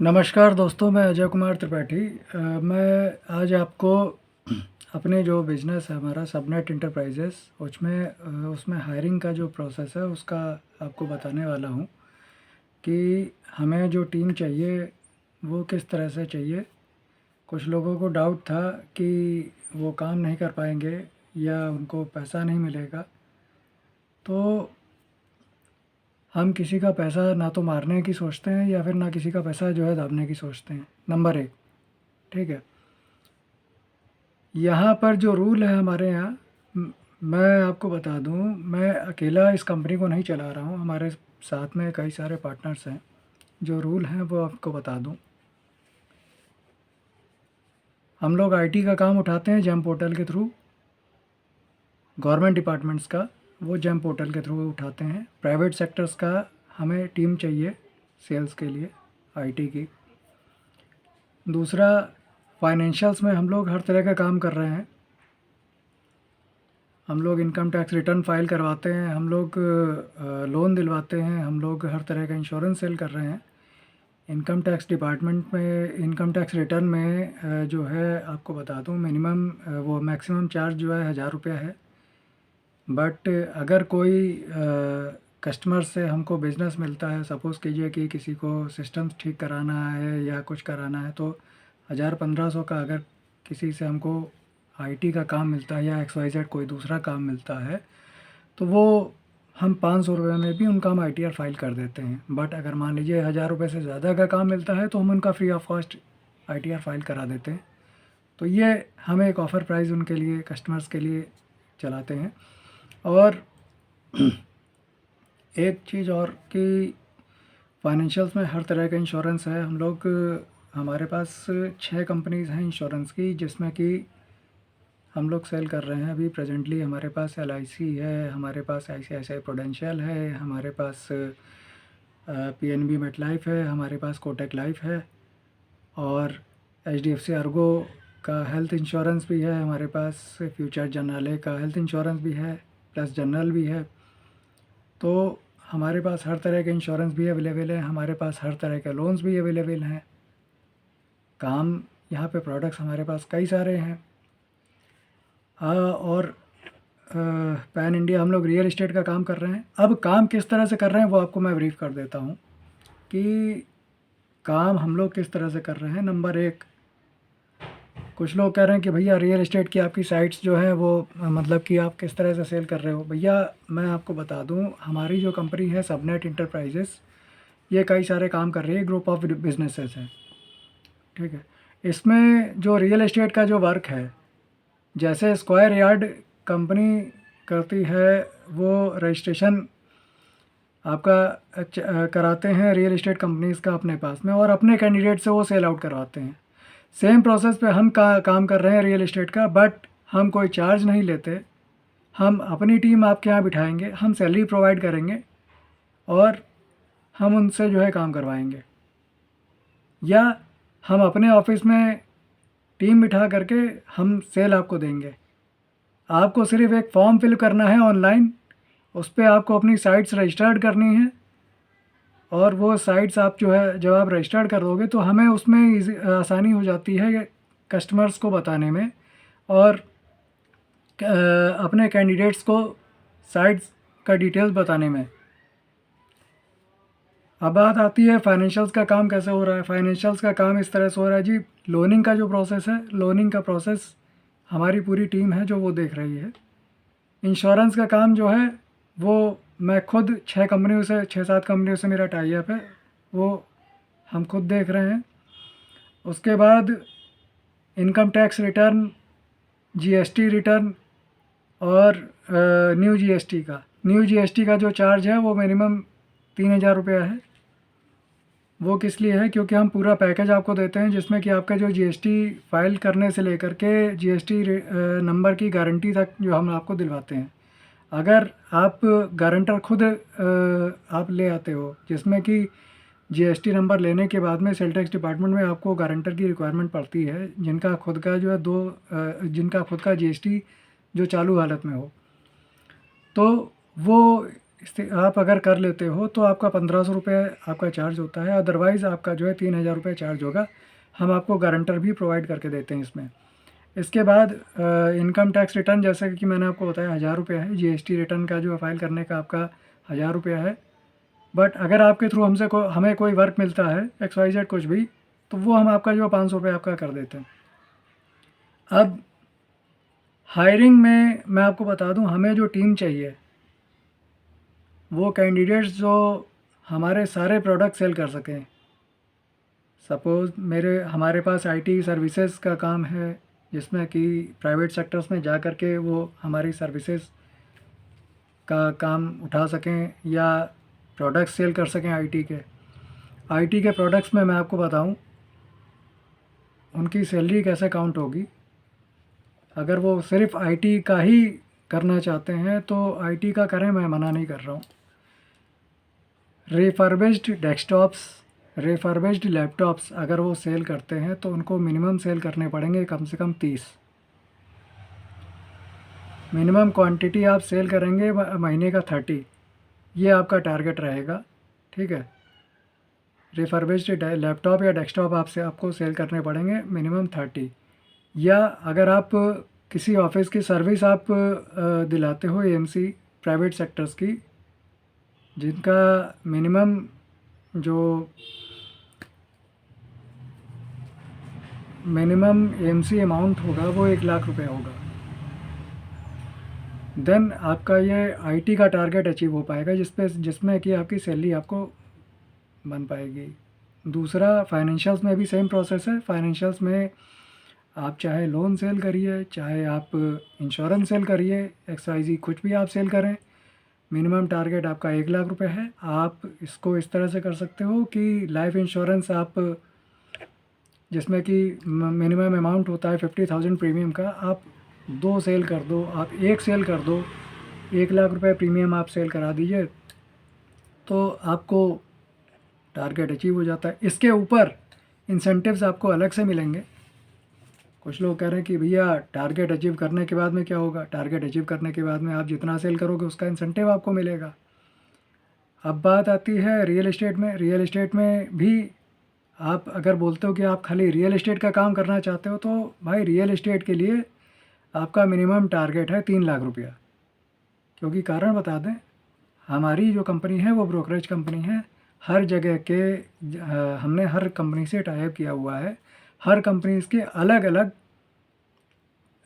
नमस्कार दोस्तों, मैं अजय कुमार त्रिपाठी। मैं आज आपको अपने जो बिज़नेस है हमारा सबनेट इंटरप्राइजेज़ उसमें हायरिंग का जो प्रोसेस है उसका आपको बताने वाला हूँ कि हमें जो टीम चाहिए वो किस तरह से चाहिए। कुछ लोगों को डाउट था कि वो काम नहीं कर पाएंगे या उनको पैसा नहीं मिलेगा। तो हम किसी का पैसा ना तो मारने की सोचते हैं या फिर ना किसी का पैसा जो है दाबने की सोचते हैं, नंबर एक। ठीक है। यहाँ पर जो रूल है हमारे यहाँ, मैं आपको बता दूँ, मैं अकेला इस कंपनी को नहीं चला रहा हूँ, हमारे साथ में कई सारे पार्टनर्स हैं। जो रूल हैं वो आपको बता दूँ। हम लोग आईटी का काम उठाते हैं जेम पोर्टल के थ्रू। गवर्नमेंट डिपार्टमेंट्स का वो जेम पोर्टल के थ्रू उठाते हैं। प्राइवेट सेक्टर्स का हमें टीम चाहिए सेल्स के लिए, आईटी की। दूसरा, फाइनेंशियल्स में हम लोग हर तरह का काम कर रहे हैं। हम लोग इनकम टैक्स रिटर्न फाइल करवाते हैं, हम लोग लोन दिलवाते हैं, हम लोग हर तरह का इंश्योरेंस सेल कर रहे हैं। इनकम टैक्स डिपार्टमेंट में इनकम टैक्स रिटर्न में जो है आपको बता दूं, मिनिमम वो मैक्सिमम चार्ज जो है 1000 रुपया है। बट अगर कोई कस्टमर से हमको बिज़नेस मिलता है, सपोज़ कीजिए कि किसी को सिस्टम्स ठीक कराना है या कुछ कराना है, तो 1000-1500 का अगर किसी से हमको आईटी का काम मिलता है या XYZ कोई दूसरा काम मिलता है, तो वो हम 500 रुपये में भी उनका हम आईटीआर फाइल कर देते हैं। बट अगर मान लीजिए 1000 रुपये से ज़्यादा का काम मिलता है तो हम उनका free of cost ITR file करा देते हैं। तो ये हम एक ऑफ़र प्राइस उनके लिए, कस्टमर्स के लिए चलाते हैं। और एक चीज़ और कि फाइनेंशियल्स में हर तरह का इंश्योरेंस है। हम लोग, हमारे पास 6 कंपनीज़ हैं इंश्योरेंस की, जिसमें कि हम लोग सेल कर रहे हैं अभी प्रेजेंटली। हमारे पास एलआईसी है, हमारे पास आईसीआईसीआई प्रूडेंशियल है, हमारे पास पीएनबी मेटलाइफ है, हमारे पास कोटक लाइफ है, और एचडीएफसी अर्गो का हेल्थ इंश्योरेंस भी है हमारे पास। फ्यूचर जनरल का हेल्थ इंश्योरेंस भी है, प्लस जनरल भी है। तो हमारे पास हर तरह के इंश्योरेंस भी अवेलेबल है, हमारे पास हर तरह के लोन्स भी अवेलेबल हैं। काम यहाँ पे प्रोडक्ट्स हमारे पास कई सारे हैं। और पैन इंडिया हम लोग रियल इस्टेट का काम कर रहे हैं। अब काम किस तरह से कर रहे हैं वो आपको मैं ब्रीफ कर देता हूँ कि काम हम लोग किस तरह से कर रहे हैं। नंबर एक, कुछ लोग कह रहे हैं कि भैया रियल इस्टेट की आपकी साइट्स जो है वो मतलब कि आप किस तरह से सेल कर रहे हो। भैया मैं आपको बता दूं, हमारी जो कंपनी है सबनेट इंटरप्राइजेस, ये कई सारे काम कर रही है, ग्रुप ऑफ बिजनेसेस है। ठीक है। इसमें जो रियल इस्टेट का जो वर्क है, जैसे स्क्वायर यार्ड कंपनी करती है, वो रजिस्ट्रेशन आपका कराते हैं रियल इस्टेट कंपनीज़ का अपने पास में, और अपने कैंडिडेट से वो सेल आउट करवाते हैं। सेम प्रोसेस पे हम काम कर रहे हैं रियल इस्टेट का, बट हम कोई चार्ज नहीं लेते। हम अपनी टीम आपके यहाँ बिठाएंगे, हम सैलरी प्रोवाइड करेंगे और हम उनसे जो है काम करवाएंगे, या हम अपने ऑफिस में टीम बिठा करके हम सेल आपको देंगे। आपको सिर्फ एक फॉर्म फिल करना है ऑनलाइन, उस पर आपको अपनी साइट्स रजिस्टर्ड करनी है, और वो साइट्स आप जो है जब आप रजिस्टर्ड कर दोगे तो हमें उसमें आसानी हो जाती है कस्टमर्स को बताने में, और अपने कैंडिडेट्स को साइट्स का डिटेल्स बताने में। अब बात आती है फाइनेंशियल्स का काम कैसे हो रहा है। फाइनेंशियल्स का काम इस तरह से हो रहा है जी, लोनिंग का जो प्रोसेस है, लोनिंग का प्रोसेस हमारी पूरी टीम है जो वो देख रही है। इंश्योरेंस का काम जो है वो मैं खुद 6-7 कंपनियों से मेरा टाई अप है, वो हम खुद देख रहे हैं। उसके बाद income tax return, GST return, और न्यू जीएसटी का जो चार्ज है वो मिनिमम 3000 रुपया है। वो किस लिए है, क्योंकि हम पूरा पैकेज आपको देते हैं जिसमें कि आपका जो जीएसटी फाइल करने से लेकर के जीएसटी नंबर की गारंटी तक जो हम आपको दिलवाते हैं। अगर आप गारंटर खुद आप ले आते हो, जिसमें कि जीएसटी नंबर लेने के बाद में सेल टैक्स डिपार्टमेंट में आपको गारंटर की रिक्वायरमेंट पड़ती है, जिनका खुद का जो है जिनका खुद का जीएसटी जो चालू हालत में हो, तो वो आप अगर कर लेते हो तो आपका 1500 रुपये आपका चार्ज होता है, अदरवाइज़ आपका जो है 3000 रुपये चार्ज होगा। हम आपको गारंटर भी प्रोवाइड करके देते हैं इसमें। इसके बाद इनकम टैक्स रिटर्न, जैसे कि मैंने आपको बताया 1000 रुपये है। जीएसटी रिटर्न का जो फाइल करने का आपका 1000 रुपये है। बट अगर आपके थ्रू हमें कोई वर्क मिलता है XYZ कुछ भी, तो वो हम आपका जो 500 रुपये आपका कर देते हैं। अब हायरिंग में मैं आपको बता दूं, हमें जो टीम चाहिए वो कैंडिडेट्स जो हमारे सारे प्रोडक्ट सेल कर सकें। सपोज़ हमारे पास आईटी सर्विसेज का काम है, जिसमें कि प्राइवेट सेक्टर्स में जा कर के वो हमारी सर्विसेज का काम उठा सकें या प्रोडक्ट सेल कर सकें आईटी के प्रोडक्ट्स में मैं आपको बताऊं, उनकी सैलरी कैसे काउंट होगी। अगर वो सिर्फ आईटी का ही करना चाहते हैं तो आईटी का करें, मैं मना नहीं कर रहा हूँ। रिफर्बिश्ड डेस्कटॉप्स, रिफर्बिश्ड लैपटॉप्स अगर वो सेल करते हैं तो उनको मिनिमम सेल करने पड़ेंगे कम से कम 30। मिनिमम क्वांटिटी आप सेल करेंगे महीने का 30, ये आपका टारगेट रहेगा। ठीक है, रिफर्बिश्ड लैपटॉप या डेस्कटॉप आपको सेल करने पड़ेंगे मिनिमम 30। या अगर आप किसी ऑफिस की सर्विस आप दिलाते हो एएमसी प्राइवेट सेक्टर्स की, जिनका मिनिमम जो मिनिमम एएमसी अमाउंट होगा वो 1 लाख रुपए होगा, देन आपका ये आईटी का टारगेट अचीव हो पाएगा, जिसमें कि आपकी सैलरी आपको बन पाएगी। दूसरा, फाइनेंशियल्स में भी सेम प्रोसेस है। फाइनेंशियल्स में आप चाहे लोन सेल करिए, चाहे आप इंश्योरेंस सेल करिए, XYZ कुछ भी आप सेल करें, मिनिमम टारगेट आपका 1 लाख रुपए है। आप इसको इस तरह से कर सकते हो कि लाइफ इंश्योरेंस आप, जिसमें कि मिनिमम अमाउंट होता है 50,000 प्रीमियम का, आप 2 सेल कर दो, आप 1 सेल कर दो, 1 लाख रुपए प्रीमियम आप सेल करा दीजिए, तो आपको टारगेट अचीव हो जाता है। इसके ऊपर इंसेंटिव्स आपको अलग से मिलेंगे। कुछ लोग कह रहे हैं कि भैया टारगेट अचीव करने के बाद में क्या होगा। टारगेट अचीव करने के बाद में आप जितना सेल करोगे उसका इंसेंटिव आपको मिलेगा। अब बात आती है रियल एस्टेट में। रियल एस्टेट में भी आप अगर बोलते हो कि आप खाली रियल एस्टेट का काम करना चाहते हो, तो भाई रियल एस्टेट के लिए आपका मिनिमम टारगेट है 3 लाख रुपया। क्योंकि कारण बता दें, हमारी जो कंपनी है वो ब्रोकरेज कंपनी है। हर जगह के हमने हर कंपनी से टाई अप किया हुआ है। हर कंपनीज़ के अलग अलग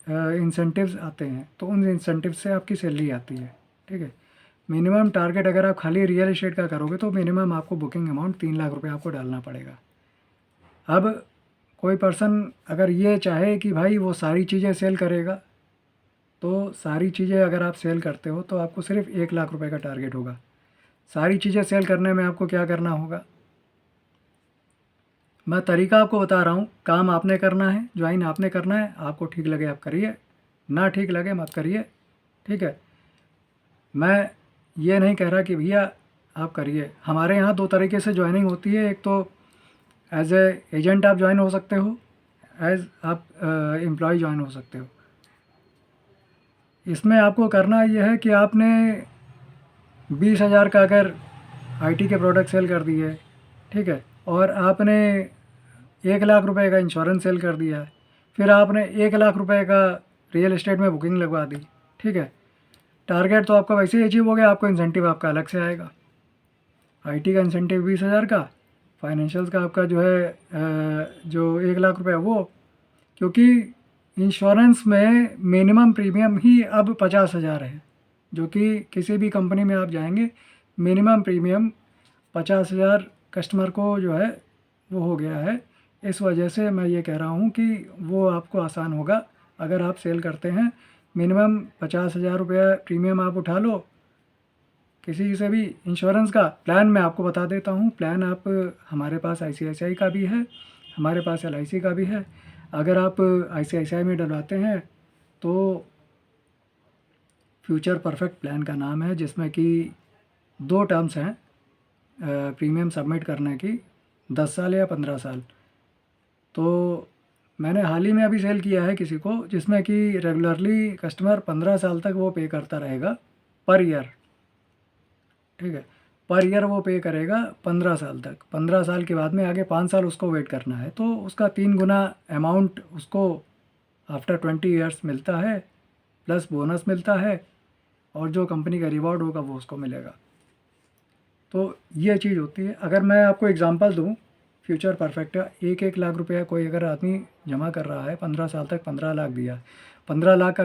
इंसेंटिव्स आते हैं, तो उन इंसेंटिव से आपकी सैलरी आती है। ठीक है, मिनिमम टारगेट अगर आप खाली रियल एस्टेट का करोगे तो मिनिमम आपको बुकिंग अमाउंट 3 लाख रुपये आपको डालना पड़ेगा। अब कोई पर्सन अगर ये चाहे कि भाई वो सारी चीज़ें सेल करेगा, तो सारी चीज़ें अगर आप सेल करते हो तो आपको सिर्फ 1 लाख रुपए का टारगेट होगा। सारी चीज़ें सेल करने में आपको क्या करना होगा, मैं तरीका आपको बता रहा हूँ। काम आपने करना है, ज्वाइन आपने करना है। आपको ठीक लगे आप करिए, ना ठीक लगे मत करिए। ठीक है, मैं ये नहीं कह रहा कि भैया आप करिए। हमारे यहाँ 2 तरीके से ज्वाइनिंग होती है। एक तो एज ए एजेंट आप ज्वाइन हो सकते हो, एज आप एम्प्लॉय ज्वाइन हो सकते हो। इसमें आपको करना ये है कि आपने 20,000 का अगर आईटी के प्रोडक्ट सेल कर दिए, ठीक है, और आपने 1 लाख रुपए का इंश्योरेंस सेल कर दिया है, फिर आपने 1 लाख रुपए का रियल एस्टेट में बुकिंग लगवा दी। ठीक है, टारगेट तो आपका वैसे ही अचीव हो गया, आपको इंसेंटिव आपका अलग से आएगा। आईटी का इंसेंटिव 20,000 का, फाइनेंशियल्स का आपका जो है जो 1 लाख रुपए वो, क्योंकि इंश्योरेंस में मिनिमम प्रीमियम ही अब 50,000 है, जो कि किसी भी कंपनी में आप जाएंगे मिनिमम प्रीमियम 50,000 कस्टमर को जो है वो हो गया है। इस वजह से मैं ये कह रहा हूँ कि वो आपको आसान होगा अगर आप सेल करते हैं। मिनिमम 50,000 रुपया प्रीमियम आप उठा लो किसी से भी। इंश्योरेंस का प्लान मैं आपको बता देता हूँ। प्लान आप, हमारे पास ICICI का भी है, हमारे पास LIC का भी है। अगर आप ICICI में डलवाते हैं तो फ्यूचर परफेक्ट प्लान का नाम है, जिसमें कि 2 टर्म्स हैं प्रीमियम सबमिट करने की, 10 साल या 15 साल। तो मैंने हाल ही में अभी सेल किया है किसी को, जिसमें कि रेगुलरली कस्टमर 15 साल तक वो पे करता रहेगा पर ईयर। ठीक है। पर ईयर वो पे करेगा 15 साल तक। 15 साल के बाद में आगे 5 साल उसको वेट करना है, तो उसका 3 गुना अमाउंट उसको आफ्टर 20 ईयर्स मिलता है, प्लस बोनस मिलता है, और जो कंपनी का रिवॉर्ड होगा वो उसको मिलेगा। तो ये चीज़ होती है। अगर मैं आपको एग्जांपल दूं, फ्यूचर परफेक्ट है, 1-1 लाख रुपया कोई अगर आदमी जमा कर रहा है 15 साल तक, 15 लाख दिया, 15 लाख का